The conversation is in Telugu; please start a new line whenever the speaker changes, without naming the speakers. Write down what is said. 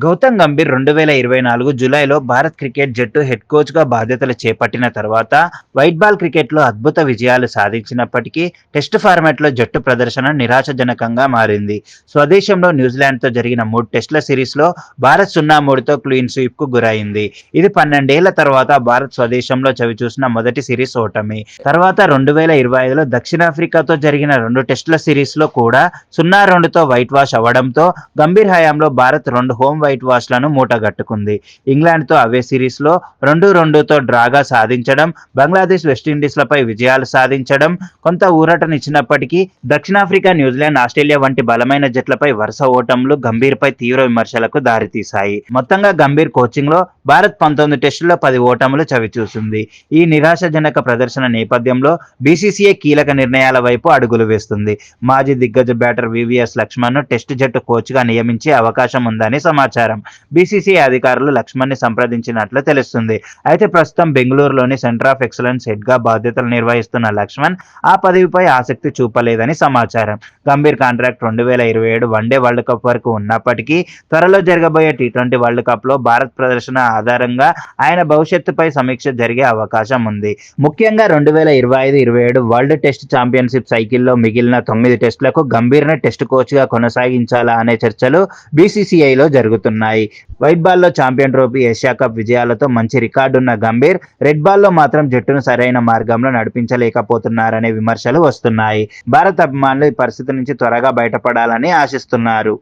గౌతమ్ గంభీర్ 2024 జూలైలో భారత్ క్రికెట్ జట్టు హెడ్ కోచ్‌గా బాధ్యతలు చేపట్టిన తర్వాత వైట్ బాల్ క్రికెట్‌లో అద్భుత విజయాలు సాధించినప్పటికీ టెస్ట్ ఫార్మాట్‌లో జట్టు ప్రదర్శన నిరాశజనకంగా మారింది. స్వదేశంలో న్యూజిలాండ్‌తో జరిగిన 3 టెస్టుల సిరీస్‌లో భారత్ 0-3తో క్లీన్ స్వీప్‌కు గురైంది. ఇది 12 ఏళ్ల తర్వాత భారత్ స్వదేశంలో చవిచూసిన మొదటి సిరీస్ ఓటమి. తర్వాత 2025లో దక్షిణాఫ్రికాతో జరిగిన 2 టెస్టుల సిరీస్‌లో కూడా 0-2తో వైట్ వాష్ అవ్వడంతో గంభీర్ హయాంలో భారత్ 2 హోమ్ వైట్ వాష్లను మూటగట్టుకుంది. ఇంగ్లాండ్‌తో అవే సిరీస్‌లో 2-2తో డ్రాగా సాధించడం, బంగ్లాదేశ్, వెస్టిండీస్‌లపై విజయాలు సాధించడం కొంత ఊరటనిచ్చినప్పటికీ దక్షిణాఫ్రికా, న్యూజిలాండ్, ఆస్ట్రేలియా వంటి బలమైన జట్లపై వరుస ఓటములు గంభీర్‌పై తీవ్ర విమర్శలకు దారితీశాయి. మొత్తంగా గంభీర్ కోచింగ్‌లో భారత్ 19 టెస్టుల్లో 10 ఓటములు చవిచూసింది. ఈ నిరాశజనక ప్రదర్శన నేపథ్యంలో బీసీసీఐ కీలక నిర్ణయాల వైపు అడుగులు వేస్తుంది. మాజీ దిగ్గజ బ్యాటర్ వీవీఎస్ లక్ష్మణ్‌ను టెస్టు జట్టు కోచ్‌గా నియమించే అవకాశం ఉందని సమాచారం. బీసీసీఐ అధికారులు లక్ష్మణ్‌ని సంప్రదించినట్లు తెలుస్తుంది. అయితే ప్రస్తుతం బెంగళూరులోని సెంటర్ ఆఫ్ ఎక్సలెన్స్ హెడ్‌గా బాధ్యతలు నిర్వహిస్తున్న లక్ష్మణ్ ఆ పదవిపై ఆసక్తి చూపలేదని సమాచారం. Gambhir contract 2027 one day world cup వరకు ఉన్నప్పటికీ త్వరలో జరగబోయే టీ20 వరల్డ్ కప్‌లో భారత్ ప్రదర్శన ఆధారంగా ఆయన భవిష్యత్తుపై సమీక్ష జరిగే అవకాశం ఉంది. ముఖ్యంగా 2025-27 వరల్డ్ టెస్ట్ ఛాంపియన్షిప్ సైకిల్లో మిగిలిన 9 టెస్టులకు గంభీర్‌ని టెస్ట్ కోచ్‌గా కొనసాగించాలా అనే చర్చలు బీసీసీఐలో జరుగుతున్నాయి. వైట్ బాల్‌లో ఛాంపియన్ ట్రోఫీ, ఏషియా కప్ విజయాలతో మంచి రికార్డున్న గంభీర్ రెడ్ బాల్‌లో మాత్రం జట్టును సరైన మార్గంలో నడిపించలేకపోతున్నారనే విమర్శలు వస్తున్నాయి. భారత్ అభిమానులు ఈ పరిస్థితి నుంచి త్వరగా బయటపడాలని ఆశిస్తున్నారు.